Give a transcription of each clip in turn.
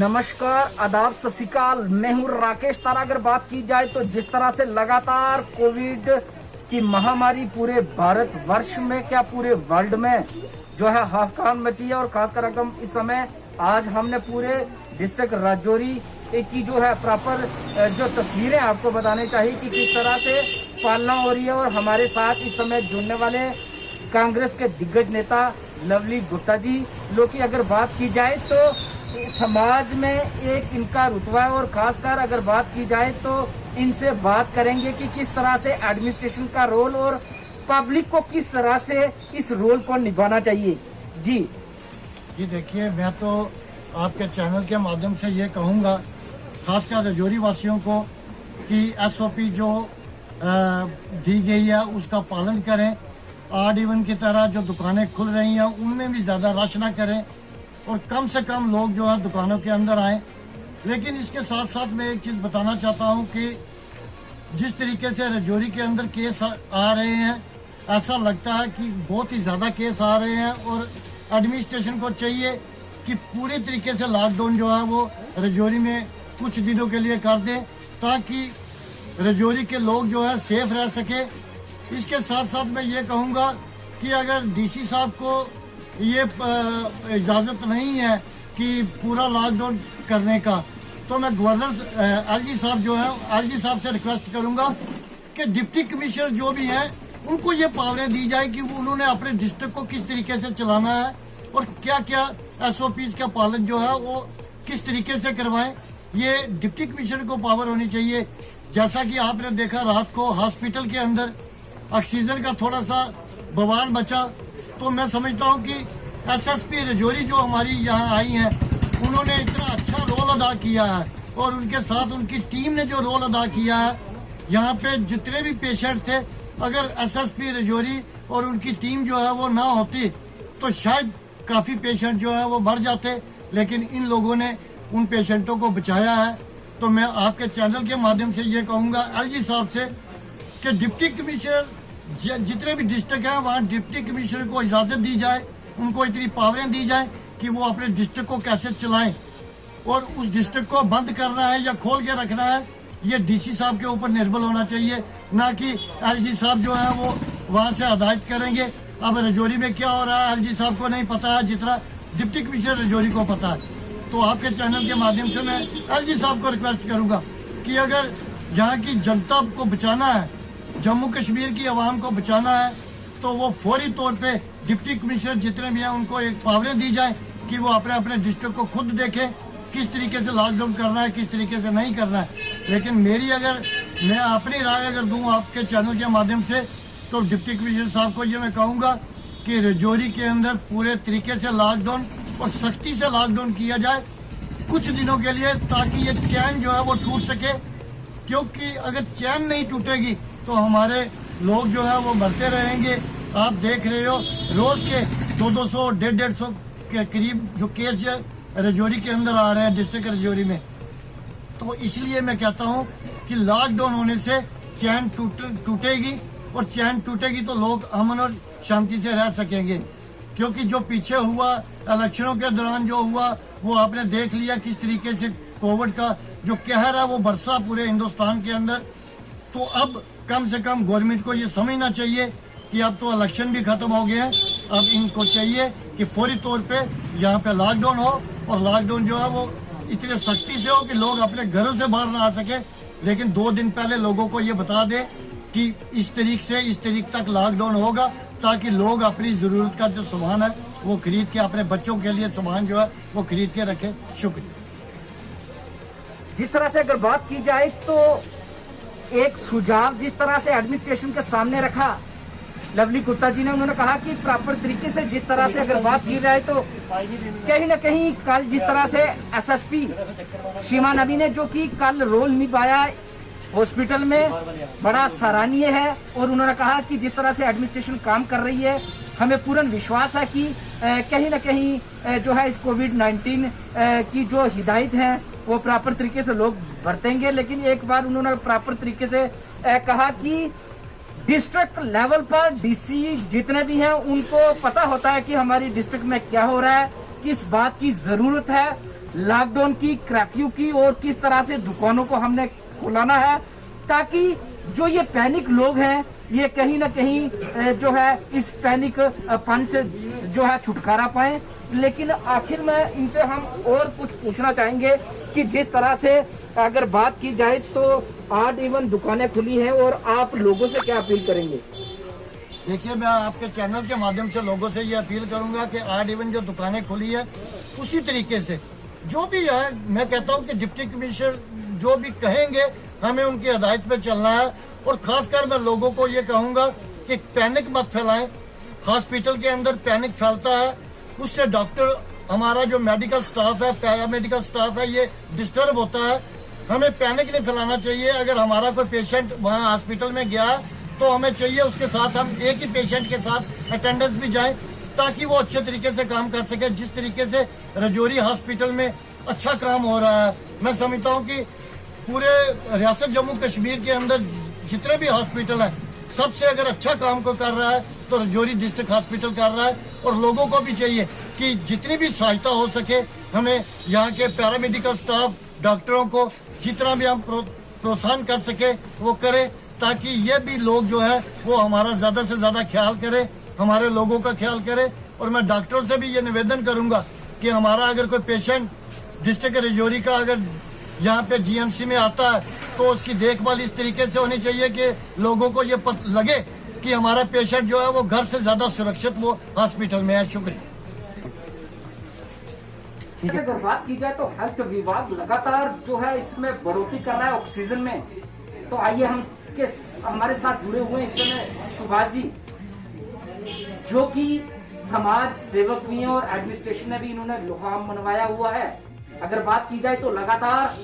नमस्कार, आदाब, सत श्री अकाल। मैं हूं राकेश तारा। अगर बात की जाए तो जिस तरह से लगातार कोविड की महामारी पूरे भारतवर्ष में क्या पूरे वर्ल्ड में जो है हाहाकार मची है, और खासकर एकदम इस समय आज हमने पूरे डिस्ट्रिक्ट राजौरी की जो है प्रॉपर जो तस्वीरें आपको बताने चाहिए कि किस तरह से पालना हो रही है। और हमारे साथ इस समय जुड़ने वाले कांग्रेस के दिग्गज नेता लवली गुप्ता जी, लोग की अगर बात की जाए तो समाज में एक इनका रुतबा है, और खासकर अगर बात की जाए तो इनसे बात करेंगे कि किस तरह से एडमिनिस्ट्रेशन का रोल और पब्लिक को किस तरह से इस रोल को निभाना चाहिए। जी देखिए, मैं तो आपके चैनल के माध्यम से ये कहूँगा खासकर राजौरी वासियों को कि SOP जो दी गई है उसका पालन करें। ऑड इवन की तरह जो दुकानें खुल रही हैं उनमें भी ज़्यादा रश ना करें और कम से कम लोग जो है दुकानों के अंदर आएँ। लेकिन इसके साथ साथ मैं एक चीज़ बताना चाहता हूँ कि जिस तरीके से राजौरी के अंदर केस आ रहे हैं, ऐसा लगता है कि बहुत ही ज़्यादा केस आ रहे हैं, और एडमिनिस्ट्रेशन को चाहिए कि पूरी तरीके से लॉकडाउन जो है वो राजौरी में कुछ दिनों के लिए कर दें ताकि राजौरी के लोग जो है सेफ रह सके। इसके साथ साथ मैं ये कहूँगा कि अगर DC साहब को ये इजाज़त नहीं है कि पूरा लॉकडाउन करने का, तो मैं गवर्नर LG साहब जो है LG साहब से रिक्वेस्ट करूँगा कि डिप्टी कमिश्नर जो भी हैं उनको ये पावरें दी जाए कि उन्होंने अपने डिस्ट्रिक्ट को किस तरीके से चलाना है और क्या क्या SOPs का पालन जो है वो किस तरीके से करवाएं। ये डिप्टी कमिश्नर को पावर होनी चाहिए। जैसा कि आपने देखा रात को हॉस्पिटल के अंदर ऑक्सीजन का थोड़ा सा बवाल बचा, तो मैं समझता हूँ कि SSP राजौरी जो हमारी यहाँ आई हैं उन्होंने इतना अच्छा रोल अदा किया है, और उनके साथ उनकी टीम ने जो रोल अदा किया है, यहाँ पे जितने भी पेशेंट थे, अगर SSP राजौरी और उनकी टीम जो है वो ना होती तो शायद काफ़ी पेशेंट जो है वो मर जाते। लेकिन इन लोगों ने उन पेशेंटों को बचाया है। तो मैं आपके चैनल के माध्यम से ये कहूँगा LG साहब से कि डिप्टी कमिश्नर जितने भी डिस्ट्रिक्ट हैं वहाँ डिप्टी कमिश्नर को इजाज़त दी जाए, उनको इतनी पावरें दी जाए कि वो अपने डिस्ट्रिक्ट को कैसे चलाएं, और उस डिस्ट्रिक्ट को बंद करना है या खोल के रखना है ये DC साहब के ऊपर निर्भर होना चाहिए, ना कि LG साहब जो है वो वहाँ से हदायत करेंगे। अब राजौरी में क्या हो रहा है LG साहब को नहीं पता है जितना डिप्टी कमिश्नर राजौरी को पता है। तो आपके चैनल के माध्यम से मैं LG साहब को रिक्वेस्ट करूँगा कि अगर यहाँ की जनता को बचाना है, जम्मू कश्मीर की आवाम को बचाना है, तो वो फौरी तौर पे डिप्टी कमिश्नर जितने भी हैं उनको एक पावरें दी जाए कि वो अपने अपने डिस्ट्रिक्ट को खुद देखें किस तरीके से लॉकडाउन करना है, किस तरीके से नहीं करना है। लेकिन मैं अपनी राय अगर दूं आपके चैनल के माध्यम से, तो डिप्टी कमिश्नर साहब को ये मैं कहूँगा कि राजौरी के अंदर पूरे तरीके से लॉकडाउन और सख्ती से लॉकडाउन किया जाए कुछ दिनों के लिए, ताकि ये चैन जो है वो टूट सके। क्योंकि अगर चैन नहीं टूटेगी तो हमारे लोग जो है वो मरते रहेंगे। आप देख रहे हो रोज के 200 150 के करीब जो केस राजौरी के अंदर आ रहे हैं डिस्ट्रिक्ट राजौरी में। तो इसलिए मैं कहता हूँ कि लॉकडाउन होने से चैन टूटेगी, और चैन टूटेगी तो लोग अमन और शांति से रह सकेंगे। क्योंकि जो पीछे हुआ इलेक्शनों के दौरान जो हुआ वो आपने देख लिया किस तरीके से कोविड का जो कहर है वो बरसा पूरे हिंदुस्तान के अंदर। तो अब कम से कम गवर्नमेंट को ये समझना चाहिए कि अब तो इलेक्शन भी खत्म हो गए हैं, अब इनको चाहिए कि फौरी तौर पे यहाँ पे लॉकडाउन हो, और लॉकडाउन जो है वो इतने सख्ती से हो कि लोग अपने घरों से बाहर ना आ सके। लेकिन 2 दिन पहले लोगों को ये बता दें कि इस तारीख तक लॉकडाउन होगा, ताकि लोग अपनी ज़रूरत का जो सामान है वो खरीद के अपने बच्चों के लिए सामान जो है वो खरीद के रखें। शुक्रिया। जिस तरह से अगर बात की जाए तो एक सुझाव जिस तरह से एडमिनिस्ट्रेशन के सामने रखा लवली गुप्ता जी ने, उन्होंने कहा कि प्रॉपर तरीके से जिस तरह से अगर बात की जाए तो कहीं ना कहीं कल जिस तरह से SSP सीमा नबी ने जो कि कल रोल निभाया हॉस्पिटल में बड़ा सराहनीय है। और उन्होंने कहा कि जिस तरह से एडमिनिस्ट्रेशन काम कर रही है, हमें पूर्ण विश्वास है कि कहीं ना कहीं जो है इस कोविड-19 की जो हिदायत है वो प्रॉपर तरीके से लोग बरतेंगे। लेकिन एक बार उन्होंने प्रॉपर तरीके से कहा कि डिस्ट्रिक्ट लेवल पर DC जितने भी हैं उनको पता होता है कि हमारी डिस्ट्रिक्ट में क्या हो रहा है, किस बात की जरूरत है, लॉकडाउन की, कर्फ्यू की और किस तरह से दुकानों को हमने खुलाना है, ताकि जो ये पैनिक लोग हैं ये कहीं ना कहीं जो है इस पैनिक पन से जो है छुटकारा पाए। लेकिन आखिर में इनसे हम और कुछ पूछना चाहेंगे कि जिस तरह से अगर बात की जाए तो ऑड इवन दुकानें खुली हैं और आप लोगों से क्या अपील करेंगे? देखिए, मैं आपके चैनल के माध्यम से लोगों से ये अपील करूंगा कि ऑड इवन जो दुकानें खुली है उसी तरीके से जो भी है, मैं कहता हूं कि डिप्टी कमिश्नर जो भी कहेंगे हमें उनकी हिदायत पे चलना है। और खासकर मैं लोगों को ये कहूंगा कि पैनिक मत फैलाएं। हॉस्पिटल के अंदर पैनिक फैलता है, उससे डॉक्टर, हमारा जो मेडिकल स्टाफ है, पैरामेडिकल स्टाफ है, ये डिस्टर्ब होता है। हमें पैनिक नहीं फैलाना चाहिए। अगर हमारा कोई पेशेंट वहाँ हॉस्पिटल में गया तो हमें चाहिए उसके साथ हम एक ही पेशेंट के साथ अटेंडेंस भी जाएं, ताकि वो अच्छे तरीके से काम कर सके। जिस तरीके से रजौरी हॉस्पिटल में अच्छा काम हो रहा है, मैं समझता हूँ कि पूरे रियासत जम्मू कश्मीर के अंदर जितने भी हॉस्पिटल हैं, सबसे अगर अच्छा काम को कर रहा है तो रजौरी डिस्ट्रिक्ट हॉस्पिटल कर रहा है। और लोगों को भी चाहिए कि जितनी भी सहायता हो सके हमें यहाँ के पैरामेडिकल स्टाफ, डॉक्टरों को जितना भी हम प्रोत्साहन कर सके वो करें, ताकि ये भी लोग जो है वो हमारा ज्यादा से ज्यादा ख्याल करें, हमारे लोगों का ख्याल करें। और मैं डॉक्टरों से भी ये निवेदन करूंगा कि हमारा अगर कोई पेशेंट डिस्ट्रिक्ट रजौरी का अगर यहाँ पे जीएमसी में आता है तो उसकी देखभाल इस तरीके से होनी चाहिए कि लोगों को ये लगे कि हमारा पेशेंट जो है वो घर से ज्यादा सुरक्षित वो हॉस्पिटल में है। शुक्रिया। अगर बात की जाए तो हेल्थ विभाग लगातार जो है इसमें बढ़ोतरी कर रहा है ऑक्सीजन में। तो आइए हमारे साथ जुड़े हुए इस समय सुभाष जी, जो कि समाज सेवक भी हैं और एडमिनिस्ट्रेशन ने भी इन्होंने लोहा मनवाया हुआ है। अगर बात की जाए तो लगातार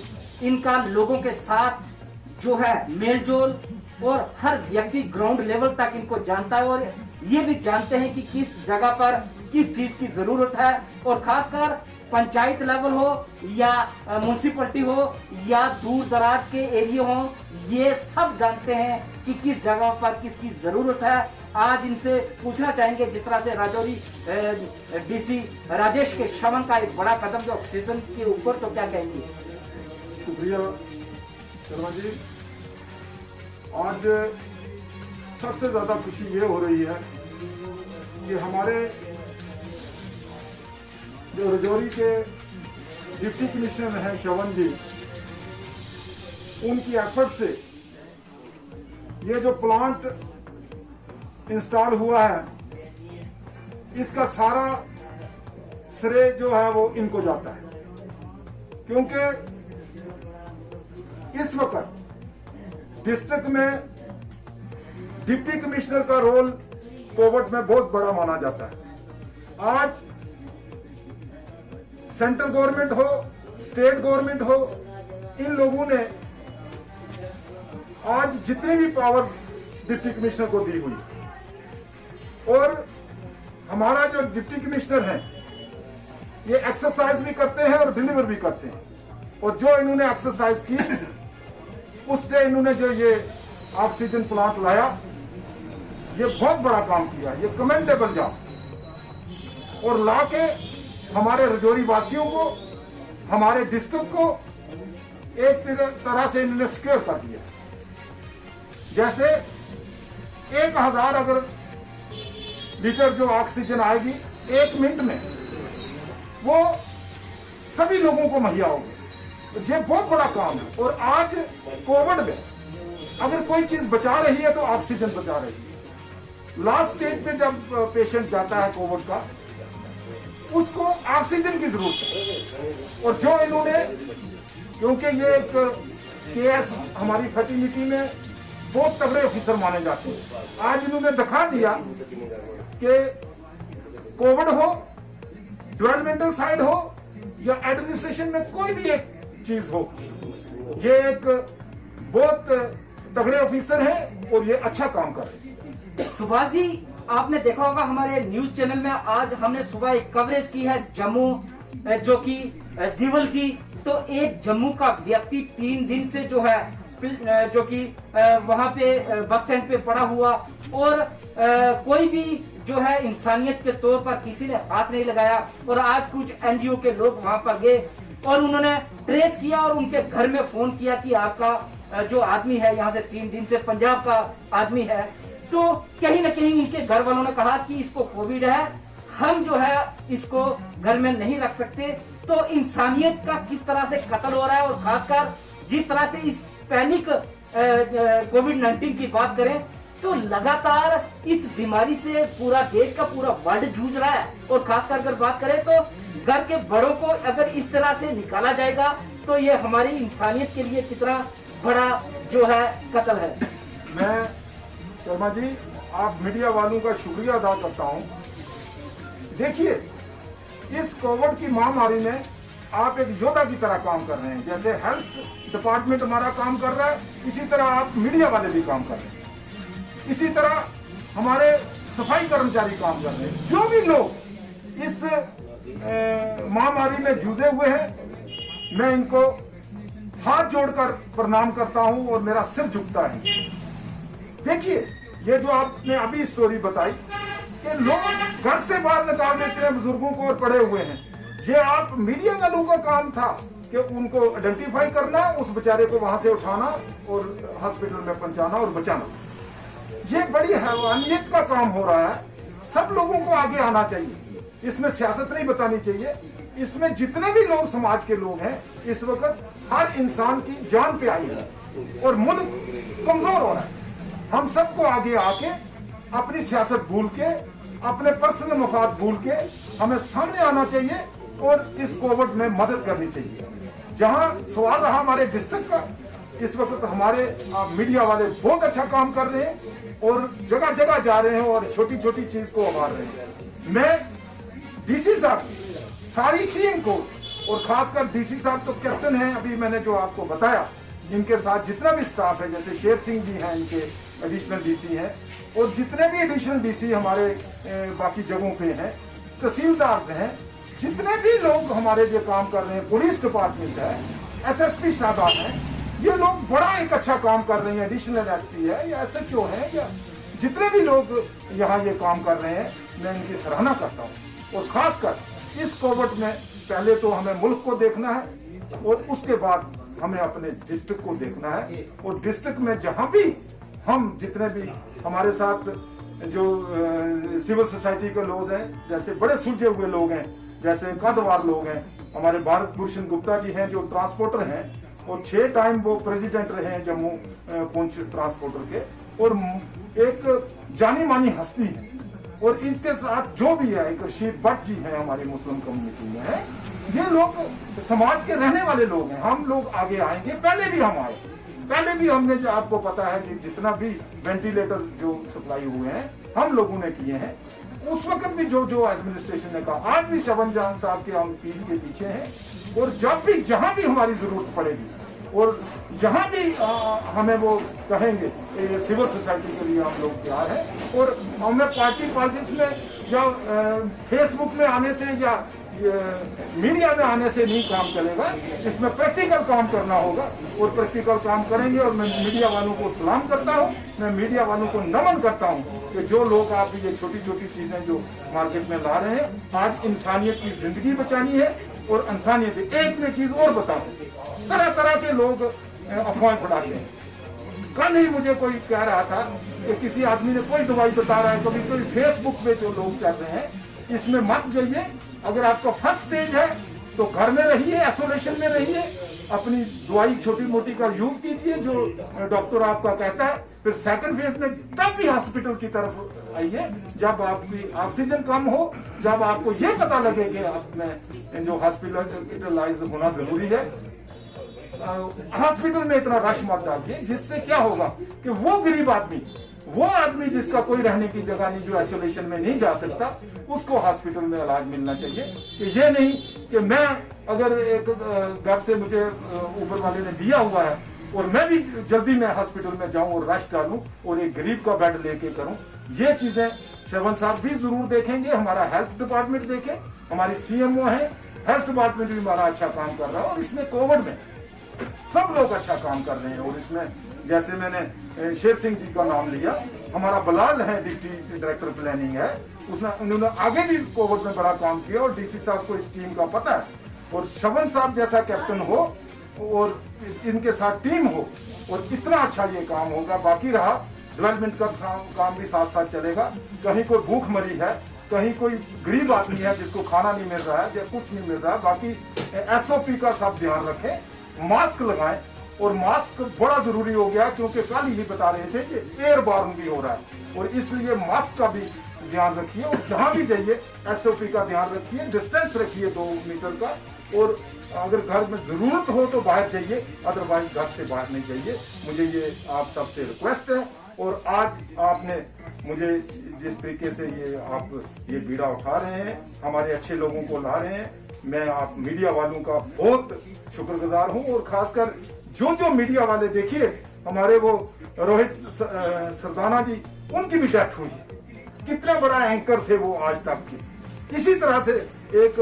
इनका लोगों के साथ जो है मेलजोल, और हर व्यक्ति ग्राउंड लेवल तक इनको जानता है और ये भी जानते हैं कि किस जगह पर किस चीज की जरूरत है। और खासकर पंचायत लेवल हो या म्युनिसिपैलिटी हो या दूर दराज के एरिया हो, ये सब जानते हैं कि किस जगह पर किसकी जरूरत है। आज इनसे पूछना चाहेंगे, जिस तरह से राजौरी डीसी राजेश के शमन का एक बड़ा कदम जो ऑक्सीजन के ऊपर, तो क्या कहेंगे? शुक्रिया शर्मा जी। आज सबसे ज्यादा खुशी ये हो रही है कि हमारे जो रजौरी के डिप्टी कमिश्नर हैं श्रवण जी, उनकी एफर्ट से ये जो प्लांट इंस्टॉल हुआ है इसका सारा श्रेय जो है वो इनको जाता है, क्योंकि इस वक्त डिस्ट्रिक्ट में डिप्टी कमिश्नर का रोल कोविड में बहुत बड़ा माना जाता है। आज सेंट्रल गवर्नमेंट हो, स्टेट गवर्नमेंट हो, इन लोगों ने आज जितनी भी पावर्स डिप्टी कमिश्नर को दी हुई, और हमारा जो डिप्टी कमिश्नर है ये एक्सरसाइज भी करते हैं और डिलीवर भी करते हैं। और जो इन्होंने एक्सरसाइज की उससे इन्होंने जो ये ऑक्सीजन प्लांट लाया, ये बहुत बड़ा काम किया, ये कमेंडेबल जॉब। और लाके हमारे रजौरी वासियों को, हमारे डिस्ट्रिक्ट को एक तरह से इन्होंने सिक्योर कर दिया। जैसे 1000 अगर लीटर जो ऑक्सीजन आएगी 1 मिनट में, वो सभी लोगों को मुहैया होगी। ये बहुत बड़ा काम है। और आज कोविड में अगर कोई चीज बचा रही है तो ऑक्सीजन बचा रही है। लास्ट स्टेज पे जब पेशेंट जाता है कोविड का, उसको ऑक्सीजन की जरूरत है। और जो इन्होंने, क्योंकि ये एक केएस हमारी फर्टिलिटी में बहुत तगड़े ऑफिसर माने जाते हैं, आज इन्होंने दिखा दिया कि कोविड हो, डेवलपमेंटल साइड हो या एडमिनिस्ट्रेशन में कोई भी एक चीज हो, ये एक बहुत तगड़े ऑफिसर हैं और ये अच्छा काम कर रहे हैं। सुभाष जी, आपने देखा होगा हमारे न्यूज चैनल में आज हमने सुबह एक कवरेज की है जम्मू जो कि जीवल की। तो एक जम्मू का व्यक्ति 3 दिन से जो है जो कि वहां पे बस स्टैंड पे पड़ा हुआ, और कोई भी जो है इंसानियत के तौर पर किसी ने हाथ नहीं लगाया। और आज कुछ एनजीओ के लोग वहां पर गए और उन्होंने ट्रेस किया और उनके घर में फोन किया कि आपका जो आदमी है यहाँ से 3 दिन से पंजाब का आदमी है। तो कहीं ना कहीं उनके घर वालों ने कहा कि इसको कोविड है, हम जो है इसको घर में नहीं रख सकते। तो इंसानियत का किस तरह से कत्ल हो रहा है, और खासकर जिस तरह से इस पैनिक कोविड-19 की बात करें तो लगातार इस बीमारी से पूरा देश का पूरा वर्ल्ड जूझ रहा है। और खासकर अगर बात करें तो घर के बड़ों को अगर इस तरह से निकाला जाएगा तो ये हमारी इंसानियत के लिए कितना बड़ा जो है कत्ल है। मैं शर्मा जी आप मीडिया वालों का शुक्रिया अदा करता हूं। देखिए, इस कोविड की महामारी में आप एक योद्धा की तरह काम कर रहे हैं। जैसे हेल्थ डिपार्टमेंट हमारा काम कर रहा है, इसी तरह आप मीडिया वाले भी काम कर रहे हैं। इसी तरह हमारे सफाई कर्मचारी काम कर रहे हैं। जो भी लोग इस महामारी में जूझे हुए हैं, मैं इनको हाथ जोड़कर प्रणाम करता हूं और मेरा सिर झुकता है। देखिए, ये जो आपने अभी स्टोरी बताई कि लोग घर से बाहर निकाल देते हैं बुजुर्गों को और पड़े हुए हैं, ये आप मीडिया वालों का काम था कि उनको आइडेंटिफाई करना, उस बेचारे को वहां से उठाना और हॉस्पिटल में पहुंचाना और बचाना। ये बड़ी हैवानियत का काम हो रहा है। सब लोगों को आगे आना चाहिए, इसमें सियासत नहीं बतानी चाहिए। इसमें जितने भी लोग समाज के लोग हैं, इस वक्त हर इंसान की जान पे आई है और मुल्क कमजोर हो रहा है। हम सबको आगे आके अपनी सियासत भूल के, अपने पर्सनल मफाद भूल के हमें सामने आना चाहिए और इस कोविड में मदद करनी चाहिए। जहां सवाल रहा हमारे डिस्ट्रिक्ट का, इस वक्त हमारे मीडिया वाले बहुत अच्छा काम कर रहे हैं और जगह जगह जा रहे हैं और छोटी छोटी चीज को उभार रहे हैं। मैं डीसी साहब, सारी टीम को, और खासकर डीसी साहब तो कैप्टन हैं, अभी मैंने जो आपको बताया, इनके साथ जितना भी स्टाफ है, जैसे शेर सिंह जी हैं, इनके एडिशनल डीसी हैं, और जितने भी एडिशनल डीसी हमारे बाकी जगहों पे हैं, तहसीलदार हैं, जितने भी लोग हमारे जो काम कर रहे हैं, पुलिस डिपार्टमेंट है, एसएसपी साहब हैं, ये लोग बड़ा एक अच्छा काम कर रहे हैं। एडिशनल एसपी है या एसएचओ है, या जितने भी लोग यहाँ ये काम कर रहे हैं, मैं इनकी सराहना करता हूँ। और खासकर इस कोविड में पहले तो हमें मुल्क को देखना है और उसके बाद हमें अपने डिस्ट्रिक्ट को देखना है। और डिस्ट्रिक्ट में जहां भी हम, जितने भी हमारे साथ जो सिविल सोसाइटी के लोग हैं, जैसे बड़े सुलझे हुए लोग हैं, जैसे कदवार लोग हैं, हमारे भारत भूषण गुप्ता जी हैं जो ट्रांसपोर्टर हैं और 6 टाइम वो प्रेसिडेंट रहे हैं जम्मू पुंछ ट्रांसपोर्टर के, और एक जानी मानी हस्ती है। और इसके साथ जो भी है, एक रशीद भट्ट जी हैं हमारी मुस्लिम कम्युनिटी में है, ये लोग समाज के रहने वाले लोग हैं। हम लोग आगे आएंगे, पहले भी हम आए, पहले भी हमने, जो आपको पता है कि जितना भी वेंटिलेटर जो सप्लाई हुए हैं हम लोगों ने किए हैं, उस वक्त भी जो जो एडमिनिस्ट्रेशन ने कहा, आज भी शबन जान साहब के हम पीठ के पीछे हैं। और जब भी जहां भी हमारी जरूरत पड़ेगी और जहां भी हमें वो कहेंगे, सिविल सोसाइटी के लिए हम लोग तैयार हैं। और हमें पार्टी पॉलिटिक्स में या फेसबुक में आने से या मीडिया में आने से नहीं काम चलेगा, इसमें प्रैक्टिकल काम करना होगा और प्रैक्टिकल काम करेंगे। और मैं मीडिया वालों को सलाम करता हूं, मैं मीडिया वालों को नमन करता हूं कि जो लोग आप ये छोटी छोटी चीजें जो मार्केट में ला रहे हैं, आज इंसानियत की जिंदगी बचानी है। और इंसानियत, एक मैं चीज और बताऊं, तरह तरह के लोग अफवाहें फैलाते हैं। कल ही मुझे कोई कह रहा था कि किसी आदमी ने कोई दवाई बता रहा है, कभी कोई फेसबुक पे जो लोग कहते हैं इसमें मत जाइए, अगर आपका फर्स्ट स्टेज है तो घर में रहिए, आइसोलेशन में रहिए, अपनी दवाई छोटी मोटी का यूज कीजिए जो डॉक्टर आपका कहता है। फिर सेकंड फेज में तब भी हॉस्पिटल की तरफ आइए जब आपकी ऑक्सीजन कम हो, जब आपको ये पता लगे कि आपने जो हॉस्पिटलाइज होना जरूरी है। हॉस्पिटल में इतना रश मत डालिए, जिससे क्या होगा कि वो गरीब आदमी, वो आदमी जिसका कोई रहने की जगह नहीं, जो आइसोलेशन में नहीं जा सकता, उसको हॉस्पिटल में इलाज मिलना चाहिए। कि ये नहीं कि मैं अगर एक घर से मुझे ऊपर वाले ने दिया हुआ है और मैं भी जल्दी में हॉस्पिटल में जाऊं और रश डालूं और एक गरीब का बेड लेके करूं। ये चीजें श्रवण साहब भी जरूर देखेंगे, हमारा हेल्थ डिपार्टमेंट देखे, हमारी सीएमओ है, हेल्थ डिपार्टमेंट भी हमारा अच्छा काम कर रहा है। और इसमें कोविड में सब लोग अच्छा काम कर रहे हैं। और इसमें जैसे मैंने शेर सिंह जी का नाम लिया, हमारा बलाल है, डिप्टी डायरेक्टर प्लानिंग है, उन्होंने आगे भी कोविड में बड़ा काम किया और डीसी साहब को इस टीम का पता है। और शवन साहब जैसा कैप्टन हो और इनके साथ टीम हो और इतना अच्छा ये काम होगा। बाकी रहा डेवलपमेंट का काम भी साथ साथ चलेगा। कहीं कोई भूख मरी है, कहीं कोई गरीब आदमी है जिसको खाना नहीं मिल रहा है या कुछ नहीं मिल रहा है, बाकी SOP का सब ध्यान रखें, मास्क लगाएं। और मास्क बड़ा जरूरी हो गया क्योंकि कल ही बता रहे थे कि एयरबॉर्न भी हो रहा है और इसलिए मास्क का भी ध्यान रखिए और जहां भी जाइए SOP का ध्यान रखिए, डिस्टेंस रखिए 2 मीटर का। और अगर घर में जरूरत हो तो बाहर जाइए, अदरवाइज घर से बाहर नहीं जाइए। मुझे ये आप सबसे रिक्वेस्ट है। और आज आपने मुझे जिस तरीके से आप ये बीड़ा उठा रहे हैं, हमारे अच्छे लोगों को ला रहे हैं, मैं आप मीडिया वालों का बहुत शुक्रगुजार हूं। और खासकर जो मीडिया वाले, देखिए हमारे वो रोहित सरदाना जी, उनकी भी डेथ हुई है। कितना बड़ा एंकर थे वो आज तक के। इसी तरह से एक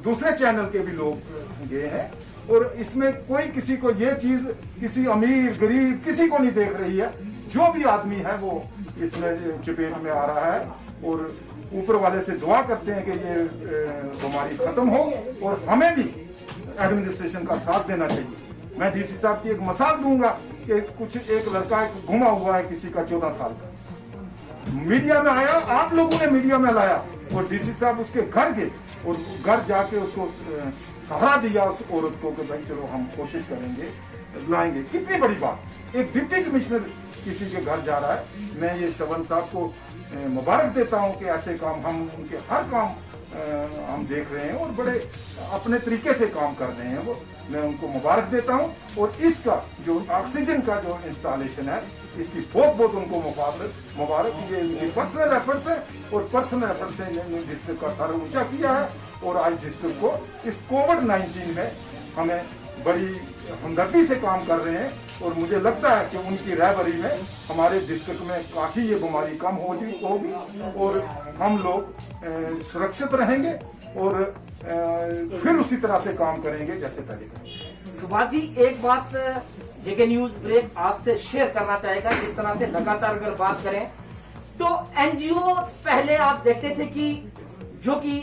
दूसरे चैनल के भी लोग गए हैं और इसमें कोई किसी को ये चीज, किसी अमीर गरीब किसी को नहीं देख रही है। जो भी आदमी है वो इसमें चपेट में आ रहा है और ऊपर वाले से दुआ करते हैं कि ये बीमारी खत्म हो और हमें भी एडमिनिस्ट्रेशन का साथ देना चाहिए। मैं DC साहब की एक मिसाल दूंगा कि एक लड़का घुमा हुआ है किसी का 14 साल का, मीडिया में आया, आप लोगों ने मीडिया में लाया और DC साहब उसके घर गए और घर जाके उसको सहारा दिया उस औरत को कि भाई चलो हम कोशिश करेंगे, लाएंगे। कितनी बड़ी बात। एक डिप्टी कमिश्नर किसी के घर जा रहा है। मैं ये शवन साहब को मुबारक देता हूं कि ऐसे काम, हम उनके हर काम हम देख रहे हैं और बड़े अपने तरीके से काम कर रहे हैं वो, मैं उनको मुबारक देता हूं। और इसका जो ऑक्सीजन का जो इंस्टॉलेशन है, इसकी बहुत उनको मुबारक। ये इनके पर्सनल एफर्ट्स है और पर्सनल एफर्ट से इन्होंने डिस्ट्रिक्ट का सर ऊंचा किया है और आज डिस्ट्रिक्ट को इस कोविड-19 में हमें बड़ी हमदर्दी से काम कर रहे हैं। और मुझे लगता है कि उनकी रहबरी में हमारे डिस्ट्रिक्ट में काफी ये बीमारी कम होगी और हम लोग सुरक्षित रहेंगे और फिर उसी तरह से काम करेंगे जैसे पहले करेंगे। सुभाष जी, एक बात जेके न्यूज ब्रेक आपसे शेयर करना चाहेगा। जिस तरह से लगातार अगर बात करें तो NGO पहले आप देखते थे कि जो कि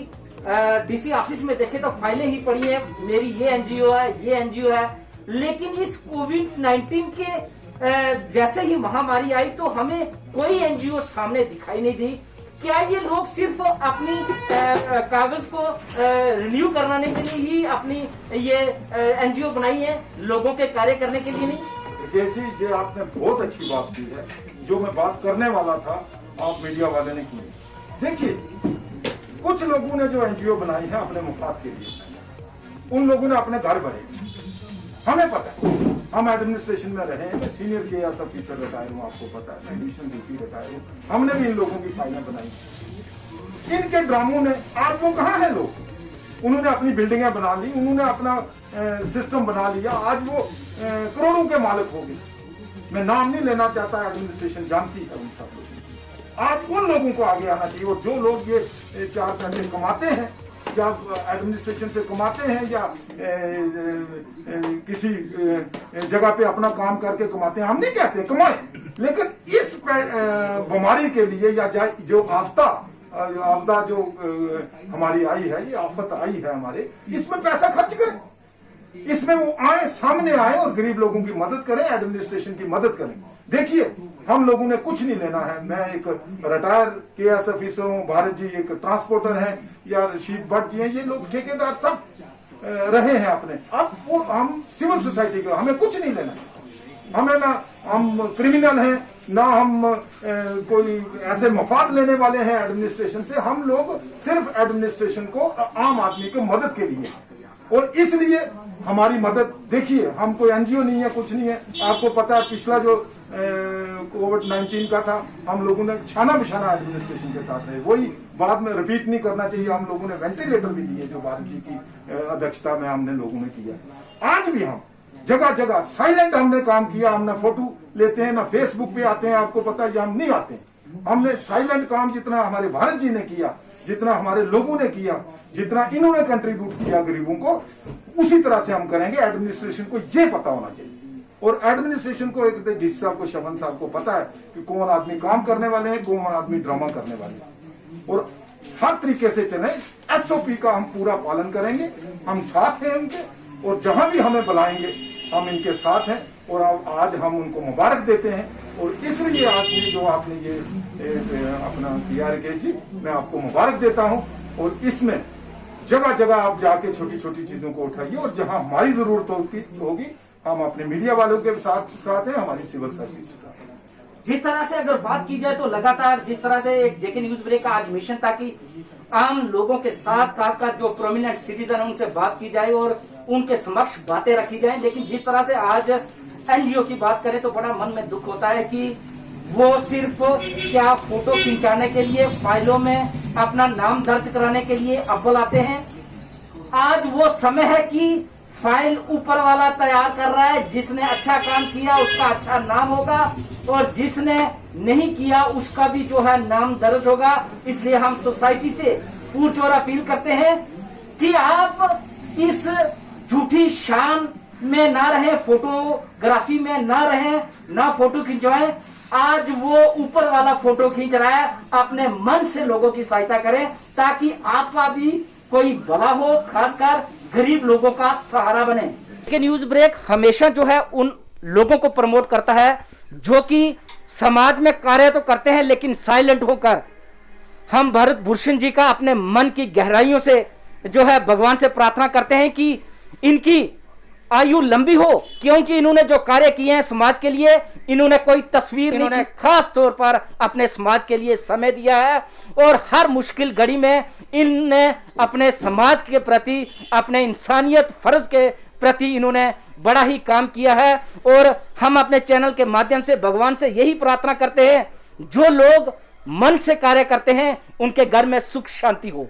DC ऑफिस में देखे तो फाइलें ही पड़ी है, मेरी ये NGO है, ये NGO है। लेकिन इस कोविड-19 के जैसे ही महामारी आई तो हमें कोई NGO सामने दिखाई नहीं दी। क्या ये लोग सिर्फ अपनी कागज को रिन्यू कराने के लिए ही अपनी ये NGO बनाई है, लोगों के कार्य करने के लिए नहीं? जी, ये आपने बहुत अच्छी बात की है। जो मैं बात करने वाला था आप मीडिया वाले ने की। देखिए, कुछ लोगों ने जो NGO बनाई है अपने मुफाद के लिए, उन लोगों ने अपने घर भरे। हमें पता है, हम एडमिनिस्ट्रेशन में रहे हैं। मैं सीनियर KS ऑफिसर रिटायर हूँ, आपको पता है, एडिशनल DC रिटायर हूँ। हमने भी इन लोगों की फाइलें बनाई। इनके ड्रामों ने, आज वो कहाँ है लोग? उन्होंने अपनी बिल्डिंगें बना ली, उन्होंने अपना सिस्टम बना लिया, आज वो करोड़ों के मालिक हो गए। मैं नाम नहीं लेना चाहता, एडमिनिस्ट्रेशन जानती है उन सब लोगों। आज उन लोगों को आगे आना चाहिए और जो लोग ये 4 पैसे कमाते हैं या एडमिनिस्ट्रेशन से कमाते हैं या किसी जगह पे अपना काम करके कमाते हैं, हम नहीं कहते कमाए, लेकिन इस बीमारी के लिए या जो आपदा जो हमारी आई है, ये आफत आई है हमारे, इसमें पैसा खर्च करें, इसमें वो आए, सामने आए और गरीब लोगों की मदद करें, एडमिनिस्ट्रेशन की मदद करें। देखिए, हम लोगों ने कुछ नहीं लेना है। मैं एक रिटायर KS ऑफिसर हूँ, भारत जी एक ट्रांसपोर्टर हैं या रशीद भट्ट जी हैं, ये लोग ठेकेदार सब रहे हैं अपने। अब वो हम सिविल सोसाइटी के, हमें कुछ नहीं लेना। हमें ना हम क्रिमिनल हैं, ना हम कोई ऐसे मफाद लेने वाले हैं एडमिनिस्ट्रेशन से। हम लोग सिर्फ एडमिनिस्ट्रेशन को, आम आदमी को मदद के लिए, और इसलिए हमारी मदद, देखिए हम कोई NGO नहीं है, कुछ नहीं है। आपको पता है पिछला जो कोविड-19 का था, हम लोगों ने छाना बिछाना एडमिनिस्ट्रेशन के साथ रहे, वही बाद में रिपीट नहीं करना चाहिए। हम लोगों ने वेंटिलेटर भी दिए जो भारत जी की अध्यक्षता में हमने लोगों ने किया। आज भी हम जगह जगह साइलेंट हमने काम किया। हम ना फोटो लेते हैं, ना फेसबुक पे आते हैं, आपको पता है, हम नहीं आते। हमने साइलेंट काम जितना हमारे भारत जी ने किया, जितना हमारे लोगों ने किया, जितना इन्होंने कंट्रीब्यूट किया गरीबों को, उसी तरह से हम करेंगे। एडमिनिस्ट्रेशन को ये पता होना चाहिए और एडमिनिस्ट्रेशन को, एक DC साहब को, शवन साहब को पता है कि कौन आदमी काम करने वाले हैं, कौन आदमी ड्रामा करने वाले हैं, और हर तरीके से चले। एसओपी का हम पूरा पालन करेंगे। हम साथ हैं उनके, और जहां भी हमें बुलाएंगे हम इनके साथ हैं। और आज हम उनको मुबारक देते हैं। और इसलिए आज ये जो आपने ये अपना किया राकेश जी, मैं आपको मुबारक देता हूं। और इसमें जगह जगह आप जाके छोटी छोटी चीजों को उठाइए, और जहां हमारी जरूरत होगी हम अपने मीडिया वालों के साथ हैं, हमारी सिविल सर्विस के साथ हैं। जिस तरह से अगर बात की जाए तो लगातार जिस तरह से एक जेके न्यूज ब्रेक का आज मिशन था कि आम लोगों के साथ, खासकर जो प्रोमिनेंट सिटीजन है, उनसे बात की जाए और उनके समक्ष बातें रखी जाए। लेकिन जिस तरह से आज एनजीओ की बात करें तो बड़ा मन में दुख होता है कि वो सिर्फ क्या फोटो खिंचाने के लिए, फाइलों में अपना नाम दर्ज कराने के लिए अव्वल आते हैं। आज वो समय है कि फाइल ऊपर वाला तैयार कर रहा है, जिसने अच्छा काम किया उसका अच्छा नाम होगा और जिसने नहीं किया उसका भी जो है नाम दर्ज होगा। इसलिए हम सोसाइटी से पुरजोर अपील करते हैं कि आप इस झूठी शान में ना रहे, फोटोग्राफी में ना रहे, ना फोटो खिंचवाएं। आज वो ऊपर वाला फोटो खींच रहा है, अपने मन से लोगों की सहायता करें ताकि आपका भी कोई भला हो, खासकर गरीब लोगों का सहारा बने। कि न्यूज ब्रेक हमेशा जो है उन लोगों को प्रमोट करता है जो कि समाज में कार्य तो करते हैं लेकिन साइलेंट होकर। हम भरत भूषण जी का अपने मन की गहराइयों से जो है भगवान से प्रार्थना करते हैं कि इनकी आयु लंबी हो, क्योंकि इन्होंने जो कार्य किए हैं समाज के लिए, इन्होंने कोई तस्वीर, इन्होंने खास तौर पर अपने समाज के लिए समय दिया है और हर मुश्किल घड़ी में इनने अपने समाज के प्रति, अपने इंसानियत फर्ज के प्रति इन्होंने बड़ा ही काम किया है। और हम अपने चैनल के माध्यम से भगवान से यही प्रार्थना करते हैं, जो लोग मन से कार्य करते हैं उनके घर में सुख शांति हो।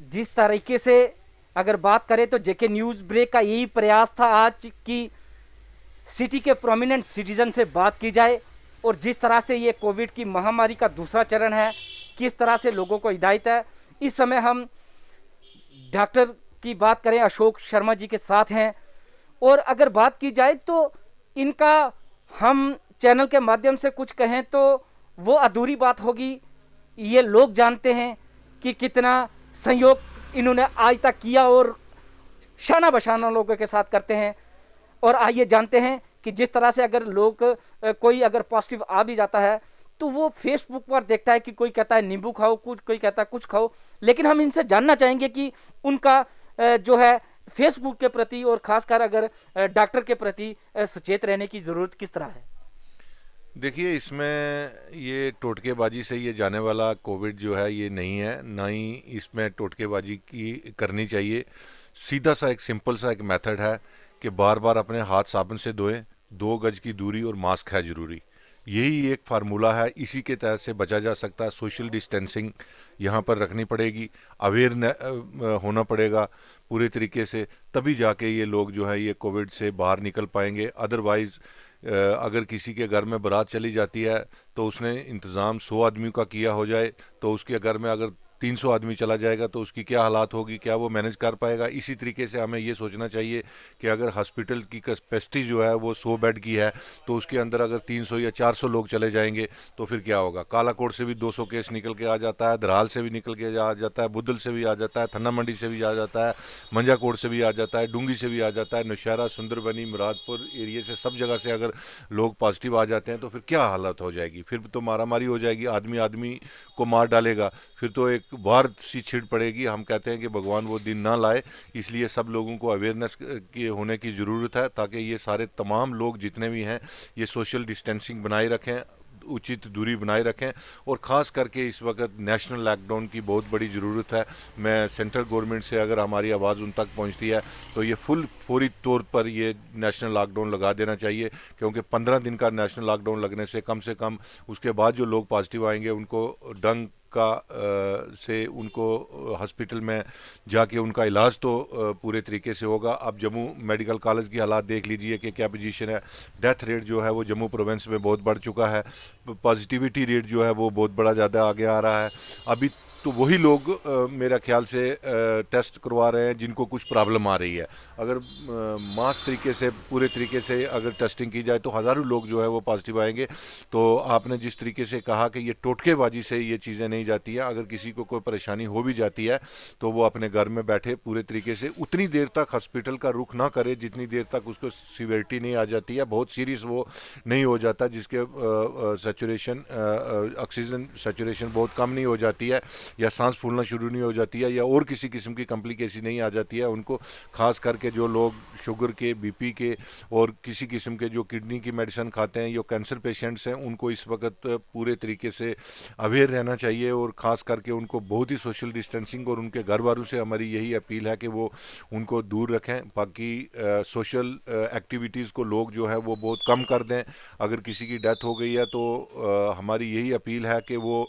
जिस तरीके से अगर बात करें तो जेके न्यूज ब्रेक का यही प्रयास था आज की सिटी के प्रोमिनेंट सिटीजन से बात की जाए और जिस तरह से ये कोविड की महामारी का दूसरा चरण है, किस तरह से लोगों को हिदायत है। इस समय हम डॉक्टर की बात करें, अशोक शर्मा जी के साथ हैं। और अगर बात की जाए तो इनका हम चैनल के माध्यम से कुछ कहें तो वो अधूरी बात होगी। ये लोग जानते हैं कि कितना सहयोग इन्होंने आज तक किया और शाना बशाना लोगों के साथ करते हैं। और आइए जानते हैं कि जिस तरह से अगर लोग कोई अगर पॉजिटिव आ भी जाता है तो वो फेसबुक पर देखता है कि कोई कहता है नींबू खाओ, कोई कहता है कुछ खाओ, लेकिन हम इनसे जानना चाहेंगे कि उनका जो है फेसबुक के प्रति और खासकर अगर डॉक्टर के प्रति सचेत रहने की ज़रूरत किस तरह है। देखिए, इसमें ये टोटकेबाजी से ये जाने वाला कोविड जो है ये नहीं है, ना ही इसमें टोटकेबाजी की करनी चाहिए। सीधा सा एक सिंपल सा एक मेथड है कि बार बार अपने हाथ साबुन से धोएं, 2 गज की दूरी और मास्क है ज़रूरी। यही एक फार्मूला है, इसी के तहत से बचा जा सकता है। सोशल डिस्टेंसिंग यहाँ पर रखनी पड़ेगी, अवेयर होना पड़ेगा पूरे तरीके से, तभी जाके ये लोग जो है ये कोविड से बाहर निकल पाएंगे। अदरवाइज़ अगर किसी के घर में बारात चली जाती है तो उसने इंतज़ाम 100 आदमी का किया हो जाए तो उसके घर में अगर 300 आदमी चला जाएगा तो उसकी क्या हालात होगी, क्या वो मैनेज कर पाएगा। इसी तरीके से हमें ये सोचना चाहिए कि अगर हॉस्पिटल की कैपेसिटी जो है वो 100 बेड की है तो उसके अंदर अगर 300 या 400 लोग चले जाएंगे तो फिर क्या होगा। कालाकोट से भी 200 केस निकल के आ जाता है, धराल से भी निकल के आ जाता है, बुद्धल से भी आ जाता है, थन्ना मंडी से भी आ जाता है, मंजाकोट से भी आ जाता है, डूंगी से भी आ जाता है, नौशहरा, सुंदरबनी, मुरादपुर एरिए से, सब जगह से अगर लोग पॉजिटिव आ जाते हैं तो फिर क्या हालत हो जाएगी। फिर तो मारामारी हो जाएगी, आदमी आदमी को मार डालेगा, फिर तो एक बार सी छिड़ पड़ेगी। हम कहते हैं कि भगवान वो दिन ना लाए, इसलिए सब लोगों को अवेयरनेस के होने की ज़रूरत है ताकि ये सारे तमाम लोग जितने भी हैं ये सोशल डिस्टेंसिंग बनाए रखें, उचित दूरी बनाए रखें। और ख़ास करके इस वक्त नेशनल लॉकडाउन की बहुत बड़ी ज़रूरत है। मैं सेंट्रल गवर्नमेंट से अगर हमारी आवाज़ उन तक पहुंचती है तो ये फौरी तौर पर ये नेशनल लॉकडाउन लगा देना चाहिए, क्योंकि 15 दिन का नेशनल लॉकडाउन लगने से कम उसके बाद जो लोग पॉजिटिव आएंगे उनको डंग से उनको हॉस्पिटल में जाके उनका इलाज तो पूरे तरीके से होगा। अब जम्मू मेडिकल कॉलेज की हालात देख लीजिए कि क्या पोजीशन है। डेथ रेट जो है वो जम्मू प्रोविंस में बहुत बढ़ चुका है, पॉजिटिविटी रेट जो है वो बहुत बड़ा ज़्यादा आगे आ रहा है। अभी तो वही लोग मेरा ख्याल से टेस्ट करवा रहे हैं जिनको कुछ प्रॉब्लम आ रही है। अगर मास तरीके से पूरे तरीके से अगर टेस्टिंग की जाए तो हज़ारों लोग जो है वो पॉजिटिव आएंगे। तो आपने जिस तरीके से कहा कि ये टोटकेबाजी से ये चीज़ें नहीं जाती हैं, अगर किसी को कोई परेशानी हो भी जाती है तो वो अपने घर में बैठे पूरे तरीके से उतनी देर तक हॉस्पिटल का रुख ना करे जितनी देर तक उसको सीवियरिटी नहीं आ जाती है, बहुत सीरियस वो नहीं हो जाता, जिसके सैचुरेशन ऑक्सीजन सैचुरेशन बहुत कम नहीं हो जाती है या सांस फूलना शुरू नहीं हो जाती है या और किसी किस्म की कॉम्प्लिकेशन नहीं आ जाती है उनको। खास करके जो लोग शुगर के, बीपी के और किसी किस्म के जो किडनी की मेडिसिन खाते हैं, जो कैंसर पेशेंट्स हैं, उनको इस वक्त पूरे तरीके से अवेयर रहना चाहिए और ख़ास करके उनको बहुत ही सोशल डिस्टेंसिंग और उनके घर वालों से हमारी यही अपील है कि वो उनको दूर रखें। बाकी सोशल एक्टिविटीज़ को लोग जो है वो बहुत कम कर दें। अगर किसी की डेथ हो गई है तो हमारी यही अपील है कि वो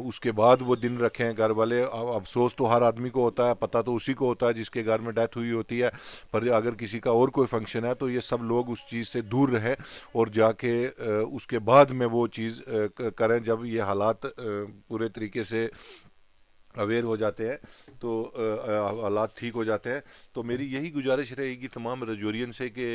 उसके बाद वो दिन रखें घर वाले। अफसोस तो हर आदमी को होता है, पता तो उसी को होता है जिसके घर में डेथ हुई होती है, पर अगर किसी का और कोई फंक्शन है तो ये सब लोग उस चीज़ से दूर रहे और जाके उसके बाद में वो चीज़ करें जब ये हालात पूरे तरीके से अवेयर हो जाते हैं, तो हालात ठीक हो जाते हैं। तो मेरी यही गुजारिश रहेगी तमाम रजौरियन से कि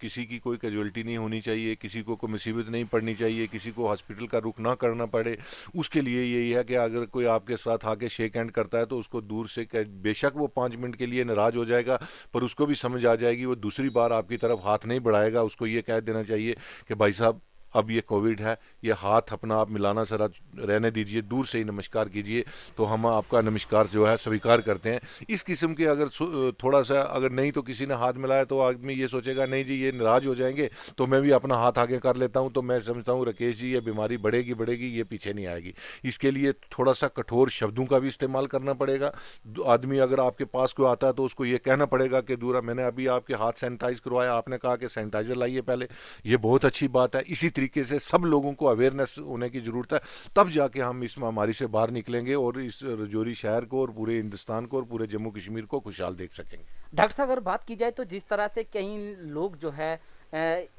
किसी की कोई कैजुअल्टी नहीं होनी चाहिए, किसी को कोई मुसीबत नहीं पड़नी चाहिए, किसी को हॉस्पिटल का रुख ना करना पड़े। उसके लिए यही है कि अगर कोई आपके साथ आके शेक हैंड करता है तो उसको दूर से, बेशक वो 5 मिनट के लिए नाराज़ हो जाएगा पर उसको भी समझ आ जाएगी, वो दूसरी बार आपकी तरफ हाथ नहीं बढ़ाएगा। उसको ये कह देना चाहिए कि भाई साहब अब ये कोविड है, ये हाथ अपना आप मिलाना जरा रहने दीजिए, दूर से ही नमस्कार कीजिए, तो हम आपका नमस्कार जो है स्वीकार करते हैं। इस किस्म के अगर थोड़ा सा अगर नहीं तो किसी ने हाथ मिलाया तो आदमी ये सोचेगा नहीं जी ये नाराज़ हो जाएंगे तो मैं भी अपना हाथ आगे कर लेता हूं, तो मैं समझता हूं राकेश जी ये बीमारी बढ़ेगी, ये पीछे नहीं आएगी। इसके लिए थोड़ा सा कठोर शब्दों का भी इस्तेमाल करना पड़ेगा। आदमी अगर आपके पास कोई आता है तो उसको ये कहना पड़ेगा कि दूर, मैंने अभी आपके हाथ सैनिटाइज करवाया, आपने कहा कि सैनिटाइजर लाइए पहले, ये बहुत अच्छी बात है। इसी तरीके से सब लोगों को अवेयरनेस होने की ज़रूरत है, तब जाके हम इस महामारी से बाहर निकलेंगे और इस रजौरी शहर को और पूरे हिंदुस्तान को और पूरे जम्मू कश्मीर को खुशहाल देख सकेंगे। डॉक्टर साहब अगर बात की जाए तो जिस तरह से कई लोग जो है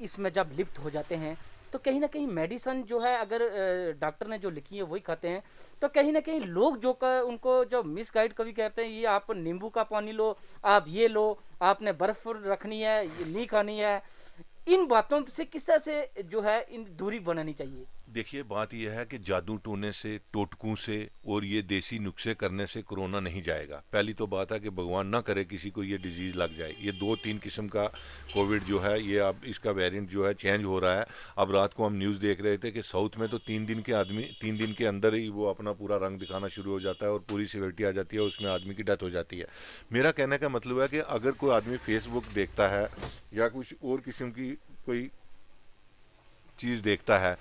इसमें जब लिप्त हो जाते हैं तो कहीं ना कहीं मेडिसिन जो है अगर डॉक्टर ने जो लिखी है वही खाते हैं, तो कहीं ना कहीं लोग जो उनको जो मिसगाइड कभी कहते हैं ये आप नींबू का पानी लो, आप ये लो, आपने बर्फ रखनी है, ये नहीं खानी है, इन बातों से किस तरह से जो है इन दूरी बनानी चाहिए? देखिए बात यह है कि जादू टोने से, टोटकों से और ये देसी नुस्खे करने से कोरोना नहीं जाएगा। पहली तो बात है कि भगवान ना करे किसी को ये डिजीज़ लग जाए। ये 2-3 किस्म का कोविड जो है ये अब इसका वेरिएंट जो है चेंज हो रहा है। अब रात को हम न्यूज़ देख रहे थे कि साउथ में तो 3 दिन के अंदर ही वो अपना पूरा रंग दिखाना शुरू हो जाता है और पूरी सीवियरिटी आ जाती है, उसमें आदमी की डेथ हो जाती है। मेरा कहने का मतलब है कि अगर कोई आदमी फेसबुक देखता है या कुछ और किस्म की कोई चीज़ देखता है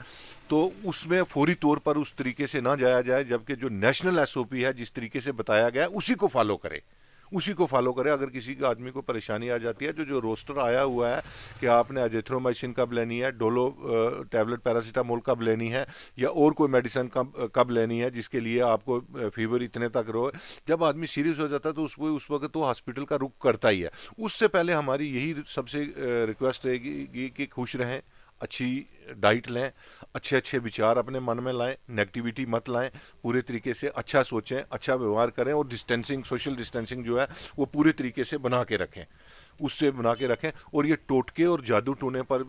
तो उसमें फौरी तौर पर उस तरीके से ना जाया जाए, जबकि जो नेशनल एसओपी है जिस तरीके से बताया गया उसी को फॉलो करे। अगर किसी का आदमी को परेशानी आ जाती है, जो रोस्टर आया हुआ है कि आपने एजिथ्रोमाइसिन कब लेनी है, डोलो टैबलेट पैरासीटामोल कब लेनी है या और कोई मेडिसिन कब लेनी है जिसके लिए आपको फीवर इतने तक रहो, जब आदमी सीरियस हो जाता है तो उस वक्त तो हॉस्पिटल का रुख करता ही है। उससे पहले हमारी यही सबसे रिक्वेस्ट रहेगी कि खुश रहें, अच्छी डाइट लें, अच्छे विचार अपने मन में लाएं, नेगेटिविटी मत लाएं, पूरे तरीके से अच्छा सोचें, अच्छा व्यवहार करें और सोशल डिस्टेंसिंग जो है वो पूरे तरीके से बना के रखें और ये टोटके और जादू टोने पर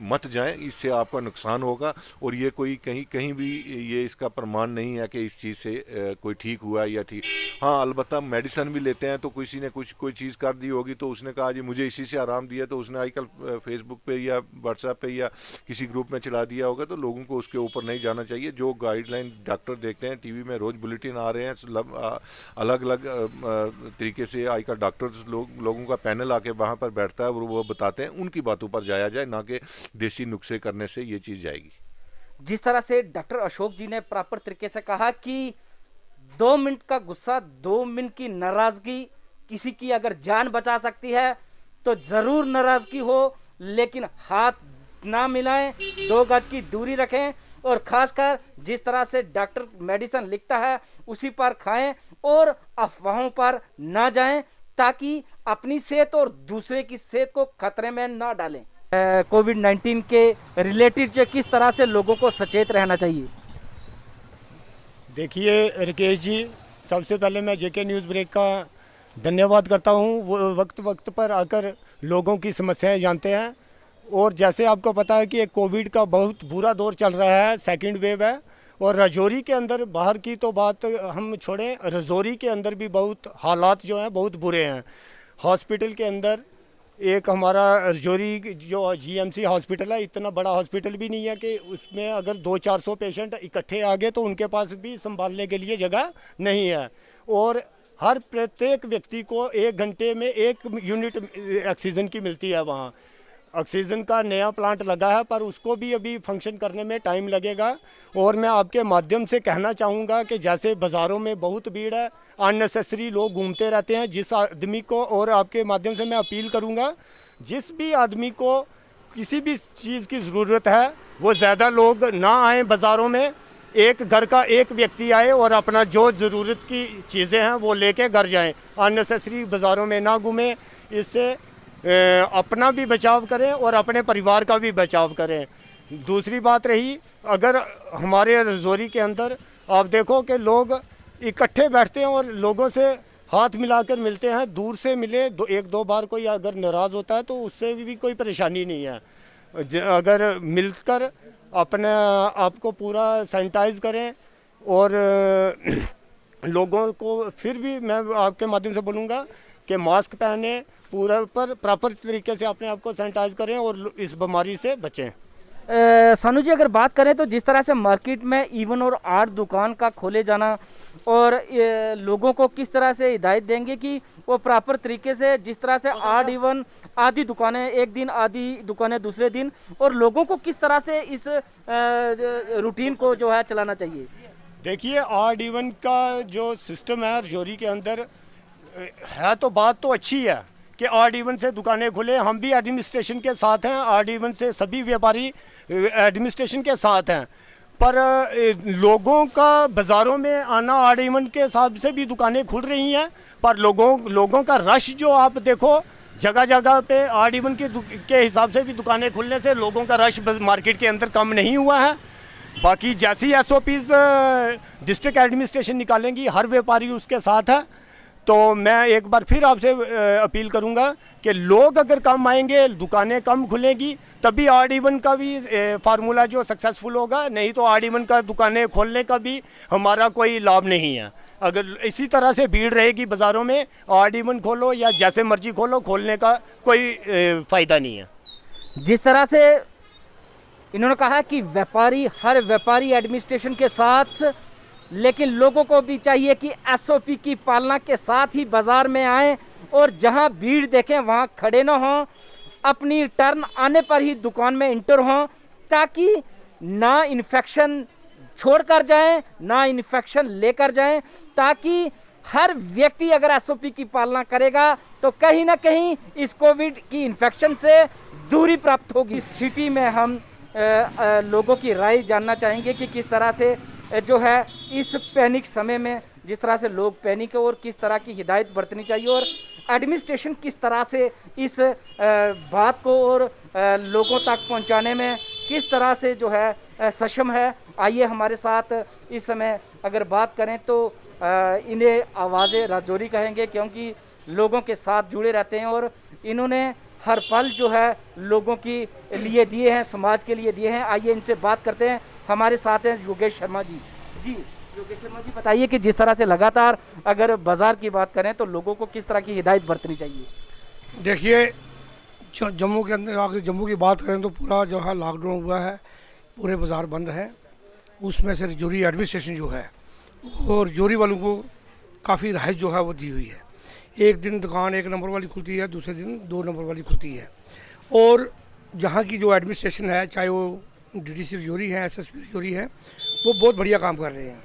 मत जाएं, इससे आपका नुकसान होगा। और ये कोई कहीं भी ये इसका प्रमाण नहीं है कि इस चीज़ से कोई ठीक हुआ या ठीक। हाँ अलबत्ता मेडिसिन भी लेते हैं तो किसी ने कोई चीज़ कर दी होगी तो उसने कहा जी मुझे इसी से आराम दिया, तो उसने आजकल फेसबुक पे या व्हाट्सएप पे या किसी ग्रुप में चला दिया होगा, तो लोगों को उसके ऊपर नहीं जाना चाहिए। जो गाइडलाइन डॉक्टर देखते हैं, टीवी में रोज़ बुलेटिन आ रहे हैं, अलग अलग तरीके से आजकल डॉक्टर्स लोगों का पैनल आके वहाँ पर बैठता है और वो बताते हैं, उनकी बातों पर जाया जाए, ना कि देसी नुस्खे करने से ये चीज़ जाएगी। जिस तरह से डॉक्टर अशोक जी ने प्रॉपर तरीके से कहा कि 2 मिनट का गुस्सा, 2 मिनट की नाराजगी किसी की अगर जान बचा सकती है तो जरूर नाराजगी हो, लेकिन हाथ ना मिलाएं, 2 गज की दूरी रखें और खासकर जिस तरह से डॉक्टर मेडिसिन लिखता है उसी पर खाएं और अफवाहों पर ना जाएं, ताकि अपनी सेहत और दूसरे की सेहत को खतरे में ना डालें। कोविड-19 के रिलेटेड किस तरह से लोगों को सचेत रहना चाहिए? देखिए राकेश जी, सबसे पहले मैं जेके न्यूज़ ब्रेक का धन्यवाद करता हूँ। वो वक्त वक्त पर आकर लोगों की समस्याएं जानते हैं। और जैसे आपको पता है कि एक कोविड का बहुत बुरा दौर चल रहा है, सेकंड वेव है। और राजौरी के अंदर, बाहर की तो बात हम छोड़ें, राजौरी के अंदर भी बहुत हालात जो हैं बहुत बुरे हैं। हॉस्पिटल के अंदर एक हमारा राजौरी जो जीएमसी हॉस्पिटल है, इतना बड़ा हॉस्पिटल भी नहीं है कि उसमें अगर 200-400 पेशेंट इकट्ठे आ गए तो उनके पास भी संभालने के लिए जगह नहीं है। और हर प्रत्येक व्यक्ति को 1 घंटे में 1 यूनिट ऑक्सीजन की मिलती है। वहाँ ऑक्सीजन का नया प्लांट लगा है, पर उसको भी अभी फंक्शन करने में टाइम लगेगा। और मैं आपके माध्यम से कहना चाहूँगा कि जैसे बाज़ारों में बहुत भीड़ है, अननेसेसरी लोग घूमते रहते हैं। जिस आदमी को, और आपके माध्यम से मैं अपील करूँगा, जिस भी आदमी को किसी भी चीज़ की ज़रूरत है वो ज़्यादा लोग ना आएँ बाज़ारों में। एक घर का एक व्यक्ति आए और अपना जो ज़रूरत की चीज़ें हैं वो लेके घर जाएं। अननेसेसरी बाज़ारों में ना घूमें। इससे अपना भी बचाव करें और अपने परिवार का भी बचाव करें। दूसरी बात रही, अगर हमारे राजौरी के अंदर आप देखो कि लोग इकट्ठे बैठते हैं और लोगों से हाथ मिलाकर मिलते हैं। दूर से मिले, 1-2 बार कोई अगर नाराज़ होता है तो उससे भी कोई परेशानी नहीं है। अगर मिलकर अपने आप को पूरा सैनिटाइज करें। और लोगों को फिर भी मैं आपके माध्यम से बोलूँगा कि मास्क पहने, पूरा पर प्रॉपर तरीके से अपने आप को सैनिटाइज करें और इस बीमारी से बचें। सानू जी, अगर बात करें तो जिस तरह से मार्केट में इवन और 8 दुकान का खोले जाना, और लोगों को किस तरह से हिदायत देंगे कि वो प्रॉपर तरीके से, जिस तरह से 8 इवन आधी दुकानें एक दिन, आधी दुकानें दूसरे दिन, और लोगों को किस तरह से इस रूटीन को जो है चलाना चाहिए? देखिए, ऑड इवन का जो सिस्टम है राजौरी के अंदर है, तो बात तो अच्छी है कि ऑड इवन से दुकानें खुले। हम भी एडमिनिस्ट्रेशन के साथ हैं, ऑड इवन से सभी व्यापारी एडमिनिस्ट्रेशन के साथ हैं। पर लोगों का बाज़ारों में आना, ऑड इवन के हिसाब से भी दुकानें खुल रही हैं, पर लोगों का रश जो आप देखो, जगह जगह पे ऑड इवन के हिसाब से भी दुकानें खुलने से लोगों का रश मार्केट के अंदर कम नहीं हुआ है। बाकी जैसी SOPs डिस्ट्रिक्ट एडमिनिस्ट्रेशन निकालेंगी, हर व्यापारी उसके साथ है। तो मैं एक बार फिर आपसे अपील करूंगा कि लोग अगर कम आएंगे, दुकानें कम खुलेंगी, तभी ऑड इवन का भी फार्मूला जो सक्सेसफुल होगा। नहीं तो ऑड इवन का दुकानें खोलने का भी हमारा कोई लाभ नहीं है। अगर इसी तरह से भीड़ रहेगी बाज़ारों में, ऑड इवन खोलो या जैसे मर्जी खोलो, खोलने का कोई फ़ायदा नहीं है। जिस तरह से इन्होंने कहा कि व्यापारी, हर व्यापारी एडमिनिस्ट्रेशन के साथ, लेकिन लोगों को भी चाहिए कि SOP की पालना के साथ ही बाज़ार में आएं और जहां भीड़ देखें वहां खड़े न हों, अपनी टर्न आने पर ही दुकान में इंटर हों, ताकि ना इन्फेक्शन छोड़ कर जाएं, ना इन्फेक्शन लेकर जाएं, ताकि हर व्यक्ति अगर SOP की पालना करेगा तो कहीं ना कहीं इस कोविड की इन्फेक्शन से दूरी प्राप्त होगी। सिटी में हम लोगों की राय जानना चाहेंगे कि किस तरह से जो है इस पैनिक समय में, जिस तरह से लोग पैनिक है, और किस तरह की हिदायत बरतनी चाहिए, और एडमिनिस्ट्रेशन किस तरह से इस बात को और लोगों तक पहुंचाने में किस तरह से जो है सक्षम है। आइए हमारे साथ इस समय अगर बात करें तो इन्हें आवाज़ें राजौरी कहेंगे, क्योंकि लोगों के साथ जुड़े रहते हैं और इन्होंने हर पल जो है लोगों के लिए दिए हैं, समाज के लिए दिए हैं। आइए इनसे बात करते हैं। हमारे साथ हैं योगेश शर्मा जी। योगेश शर्मा जी, बताइए कि जिस तरह से लगातार अगर बाज़ार की बात करें तो लोगों को किस तरह की हिदायत बरतनी चाहिए? देखिए, जम्मू के अंदर अगर जम्मू की बात करें तो पूरा जो है लॉकडाउन हुआ है, पूरे बाज़ार बंद है। उसमें से राजौरी एडमिनिस्ट्रेशन जो है और राजौरी वालों को काफ़ी राहत जो है वो दी हुई है। एक दिन दुकान 1 नंबर वाली खुलती है, दूसरे दिन 2 नंबर वाली खुलती है। और जहाँ की जो एडमिनिस्ट्रेशन है, चाहे वो DDC राजौरी है, SSP राजौरी है, वो बहुत बढ़िया काम कर रहे हैं।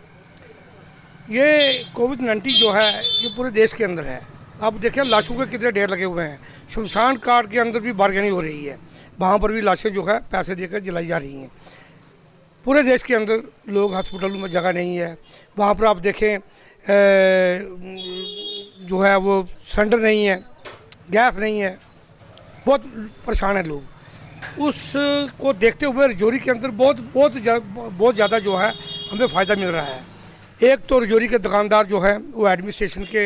ये कोविड-19 जो है ये पूरे देश के अंदर है। आप देखें लाशों के कितने ढेर लगे हुए हैं। शमशान घाट के अंदर भी बारगेनिंग हो रही है, वहाँ पर भी लाशें जो है पैसे देकर जलाई जा रही हैं। पूरे देश के अंदर लोग, हॉस्पिटलों में जगह नहीं है, वहाँ पर आप देखें जो है वो सिलेंडर नहीं है, गैस नहीं है, बहुत परेशान है लोग। उसको देखते हुए राजौरी के अंदर बहुत ज़्यादा जो है हमें फ़ायदा मिल रहा है। एक तो रजौरी के दुकानदार जो हैं वो एडमिनिस्ट्रेशन के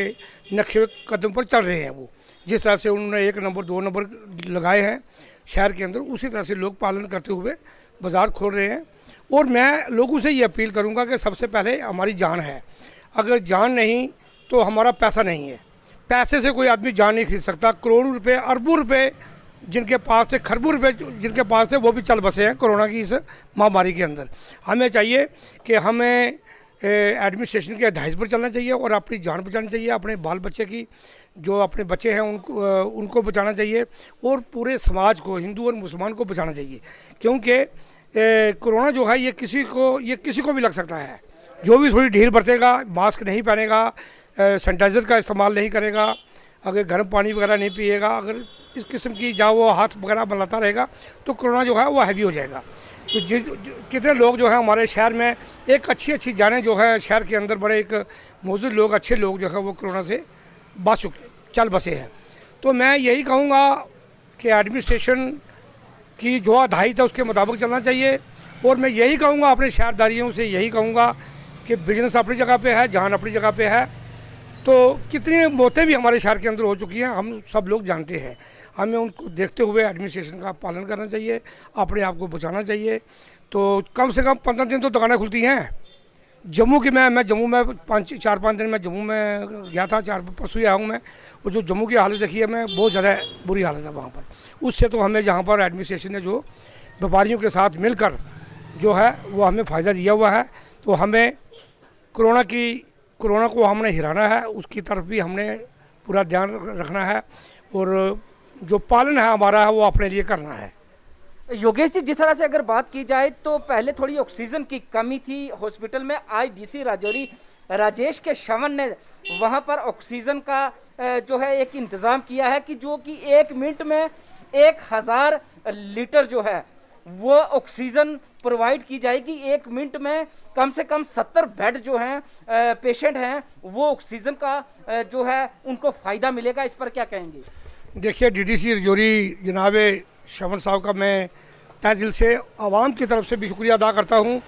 नक्शे कदम पर चल रहे हैं। वो जिस तरह से उन्होंने 1 नंबर 2 नंबर लगाए हैं शहर के अंदर, उसी तरह से लोग पालन करते हुए बाज़ार खोल रहे हैं। और मैं लोगों से ये अपील करूँगा कि सबसे पहले हमारी जान है, अगर जान नहीं तो हमारा पैसा नहीं है। पैसे से कोई आदमी जान नहीं खरीद सकता। करोड़ों रुपए, अरबों रुपए जिनके पास थे, खरबों रुपए जिनके पास थे, वो भी चल बसे हैं कोरोना की इस महामारी के अंदर। हमें चाहिए कि हमें एडमिनिस्ट्रेशन के हिदायत पर चलना चाहिए और अपनी जान बचानी चाहिए, अपने बाल बच्चे की, जो अपने बच्चे हैं उनको बचाना चाहिए और पूरे समाज को, हिंदू और मुसलमान को बचाना चाहिए। क्योंकि कोरोना जो है ये किसी को भी लग सकता है। जो भी थोड़ी ढील बरतेगा, मास्क नहीं पहनेगा, सैनिटाइज़र का इस्तेमाल नहीं करेगा, अगर गर्म पानी वगैरह नहीं पिएगा, अगर इस किस्म की जहाँ वो हाथ वगैरह बनाता रहेगा तो कोरोना जो है वो हैवी हो जाएगा। तो कितने लोग जो है हमारे शहर में, एक अच्छी जानें जो है शहर के अंदर, बड़े एक मौजूद लोग, अच्छे लोग जो है वो कोरोना से चल बसे हैं। तो मैं यही कहूँगा कि एडमिनिस्ट्रेशन की जो हिदायत है उसके मुताबिक चलना चाहिए। और मैं यही कहूँगा अपने शहरदारियों से, यही कहूँगा कि बिजनेस अपनी जगह पे है, जान अपनी जगह पे है। तो कितनी मौतें भी हमारे शहर के अंदर हो चुकी हैं, हम सब लोग जानते हैं। हमें उनको देखते हुए एडमिनिस्ट्रेशन का पालन करना चाहिए, अपने आप को बचाना चाहिए। तो कम से कम 15 दिन तो दुकानें खुलती हैं। जम्मू की मैं जम्मू में 4-5 दिन में जम्मू में गया था, परसों ही आया हूँ मैं। और जो जम्मू की हालत देखी है मैं, बहुत ज़्यादा बुरी हालत है वहाँ पर। उससे तो हमें जहाँ पर एडमिनिस्ट्रेशन ने जो व्यापारियों के साथ मिलकर जो है वो हमें फ़ायदा दिया हुआ है, तो हमें कोरोना को हमने हिराना है, उसकी तरफ भी हमने पूरा ध्यान रखना है और जो पालन है हमारा वो अपने लिए करना है। योगेश जी, जिस तरह से अगर बात की जाए तो पहले थोड़ी ऑक्सीजन की कमी थी हॉस्पिटल में। आज डीसी राजौरी राजेश के श्रवण ने वहां पर ऑक्सीजन का जो है एक इंतज़ाम किया है कि जो कि 1 मिनट में 1000 लीटर जो है वो ऑक्सीजन प्रोवाइड की जाएगी। 1 मिनट में कम से कम 70 बेड जो हैं पेशेंट हैं वो ऑक्सीजन का जो है उनको फ़ायदा मिलेगा। इस पर क्या कहेंगे? देखिए, डीडीसी रजौरी जनाब श्रवण साहब का मैं तहे दिल से आवाम की तरफ से भी शुक्रिया अदा करता हूँ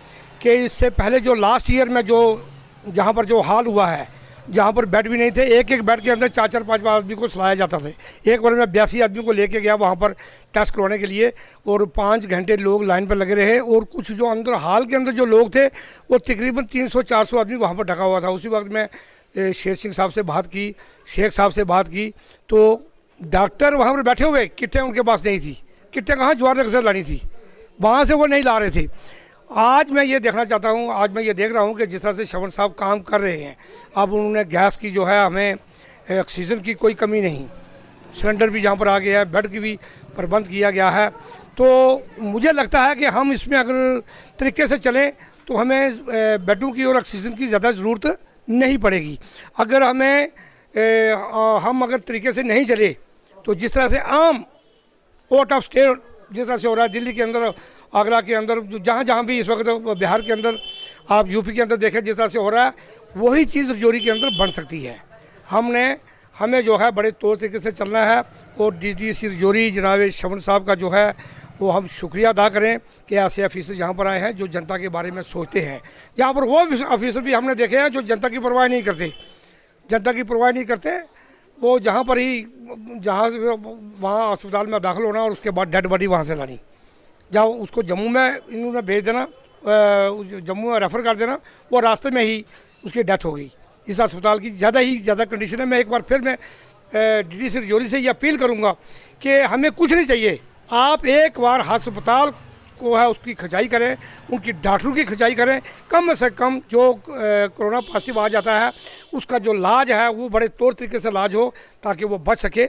कि इससे पहले जो लास्ट ईयर में जहाँ पर जो हाल हुआ है, जहाँ पर बेड भी नहीं थे, एक बेड के अंदर 4-5 आदमी को सुलाया जाता था। एक बार मैं 82 आदमी को लेके गया वहाँ पर टेस्ट करवाने के लिए और 5 घंटे लोग लाइन पर लगे रहे। और कुछ जो अंदर हाल के अंदर जो लोग थे वो तकरीबन 300-400 आदमी वहाँ पर ढका हुआ था। उसी वक्त मैं शेर सिंह साहब से बात की, शेख साहब से बात की, तो डॉक्टर वहाँ पर बैठे हुए, किटें उनके पास नहीं थी। किटें कहाँ जवार नगर से लानी थी, वहाँ से वो नहीं ला रहे थे। आज मैं ये देखना चाहता हूँ, आज मैं ये देख रहा हूँ कि जिस तरह से श्रवण साहब काम कर रहे हैं, अब उन्होंने गैस की जो है, हमें ऑक्सीजन की कोई कमी नहीं, सिलेंडर भी जहाँ पर आ गया है, बेड की भी प्रबंध किया गया है। तो मुझे लगता है कि हम इसमें अगर तरीके से चलें तो हमें बेडों की और ऑक्सीजन की ज़्यादा ज़रूरत नहीं पड़ेगी। अगर हम अगर तरीके से नहीं चले तो जिस तरह से आम आउट ऑफ स्टेट जिस तरह से हो रहा है, दिल्ली के अंदर, आगरा के अंदर, जहाँ भी इस वक्त, बिहार के अंदर, आप यूपी के अंदर देखें जिस तरह से हो रहा है, वही चीज़ रजौरी के अंदर बन सकती है। हमें जो है बड़े तौर तरीके से चलना है। और डीडीसी रजौरी जनाब श्रवण साहब का जो है वो हम शुक्रिया अदा करें कि ऐसे ऑफिसर यहाँ पर आए हैं जो जनता के बारे में सोचते हैं। यहाँ पर वो ऑफिसर भी हमने देखे हैं जो जनता की परवाह नहीं करते। वो जहाँ पर ही वहाँ अस्पताल में दाखिल होना और उसके बाद डेड बॉडी वहाँ से लानी, जहाँ उसको जम्मू में इन्होंने भेज देना, जम्मू में रेफ़र कर देना, वो रास्ते में ही उसकी डेथ हो गई। इस अस्पताल की ज़्यादा कंडीशन है। मैं एक बार फिर मैं डीडीसी रजौरी से ये अपील करूँगा कि हमें कुछ नहीं चाहिए, आप एक बार अस्पताल को है उसकी खिंचाई करें, उनकी डॉक्टरों की खिंचाई करें। कम से कम जो कोरोना पॉजिटिव आ जाता है उसका जो इलाज है वो बड़े तौर तरीके से इलाज हो ताकि वो बच सके,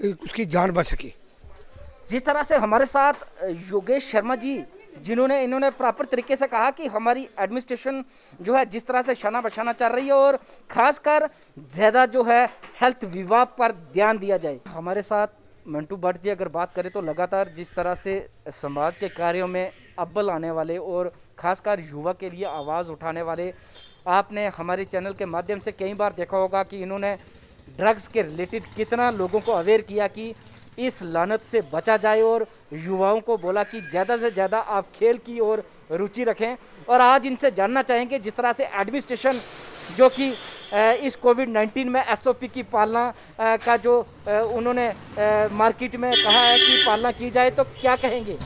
उसकी जान बच सके। जिस तरह से हमारे साथ योगेश शर्मा जी, इन्होंने प्रॉपर तरीके से कहा कि हमारी एडमिनिस्ट्रेशन जो है जिस तरह से शाना बशाना चल रही है और ख़ासकर ज़्यादा जो है हेल्थ विभाग पर ध्यान दिया जाए। हमारे साथ मंटू भट्ट जी, अगर बात करें तो लगातार जिस तरह से समाज के कार्यों में अव्वल आने वाले और ख़ासकर युवा के लिए आवाज़ उठाने वाले, आपने हमारे चैनल के माध्यम से कई बार देखा होगा कि इन्होंने ड्रग्स के रिलेटेड कितना लोगों को अवेयर किया कि इस लानत से बचा जाए और युवाओं को बोला कि ज़्यादा से ज़्यादा आप खेल की और रुचि रखें। और आज इनसे जानना चाहेंगे जिस तरह से एडमिनिस्ट्रेशन जो कि इस कोविड-19 में एसओपी की पालना का जो उन्होंने मार्केट में कहा है कि पालना की जाए, तो क्या कहेंगे?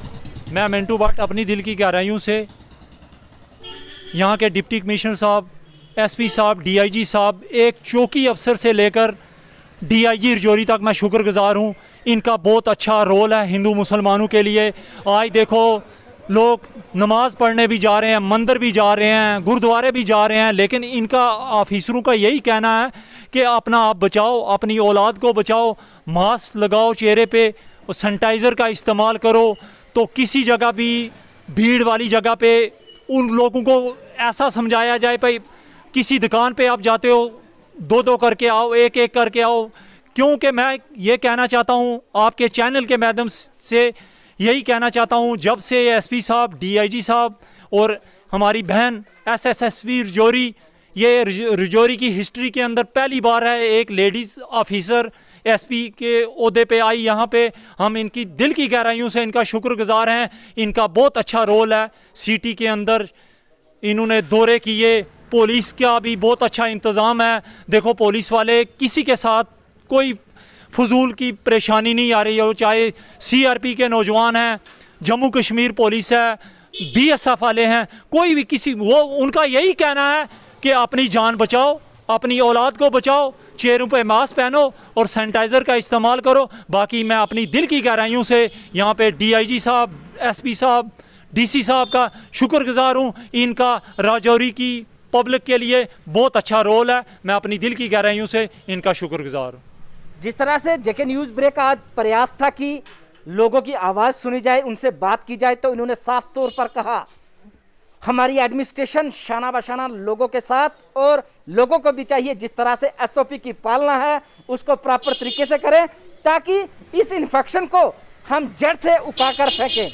मैं मिंटू भट्ट अपनी दिल की गहराइयों से यहाँ के डिप्टी कमिश्नर साहब, एसपी साहब, डीआईजी साहब, एक चौकी अफसर से लेकर डीआईजी रजौरी तक मैं शुक्रगुजार हूँ। इनका बहुत अच्छा रोल है हिंदू मुसलमानों के लिए। आज देखो लोग नमाज़ पढ़ने भी जा रहे हैं, मंदिर भी जा रहे हैं, गुरुद्वारे भी जा रहे हैं, लेकिन इनका ऑफिसरों का यही कहना है कि अपना आप बचाओ, अपनी औलाद को बचाओ, मास्क लगाओ चेहरे पे और सैनिटाइज़र का इस्तेमाल करो। तो किसी जगह भी भीड़ वाली जगह पे उन लोगों को ऐसा समझाया जाए, भाई किसी दुकान पे आप जाते हो, दो दो करके आओ, एक एक करके आओ। क्योंकि मैं ये कहना चाहता हूँ, आपके चैनल के माध्यम से यही कहना चाहता हूँ, जब से एसपी साहब, डीआईजी साहब और हमारी बहन एसएसपी रजौरी, ये रजौरी की हिस्ट्री के अंदर पहली बार है एक लेडीज़ ऑफिसर एसपी के ओहदे पे आई यहाँ पे। हम इनकी दिल की गहराइयों से इनका शुक्रगुजार हैं। इनका बहुत अच्छा रोल है सिटी के अंदर, इन्होंने दौरे किए, पुलिस का भी बहुत अच्छा इंतज़ाम है। देखो पुलिस वाले किसी के साथ कोई फजूल की परेशानी नहीं आ रही हो, चाहे सीआरपी के नौजवान हैं, जम्मू कश्मीर पुलिस है, बीएसएफ वाले हैं, कोई भी किसी, वो उनका यही कहना है कि अपनी जान बचाओ, अपनी औलाद को बचाओ, चेहरों पे मास्क पहनो और सैनिटाइज़र का इस्तेमाल करो। बाकी मैं अपनी दिल की गहराइयों से यहाँ पे डीआईजी साहब, एसपी साहब, डीसी साहब का शुक्रगुजार हूँ। इनका राजौरी की पब्लिक के लिए बहुत अच्छा रोल है। मैं अपनी दिल की गहराइयों से इनका शुक्रगुजार हूँ। जिस तरह से जेके न्यूज़ ब्रेक आज प्रयास था कि लोगों की आवाज़ सुनी जाए, उनसे बात की जाए, तो उन्होंने साफ तौर पर कहा हमारी एडमिनिस्ट्रेशन शाना बशाना लोगों के साथ, और लोगों को भी चाहिए जिस तरह से एसओपी की पालना है उसको प्रॉपर तरीके से करें, ताकि इस इन्फेक्शन को हम जड़ से उखाड़ कर फेंकें।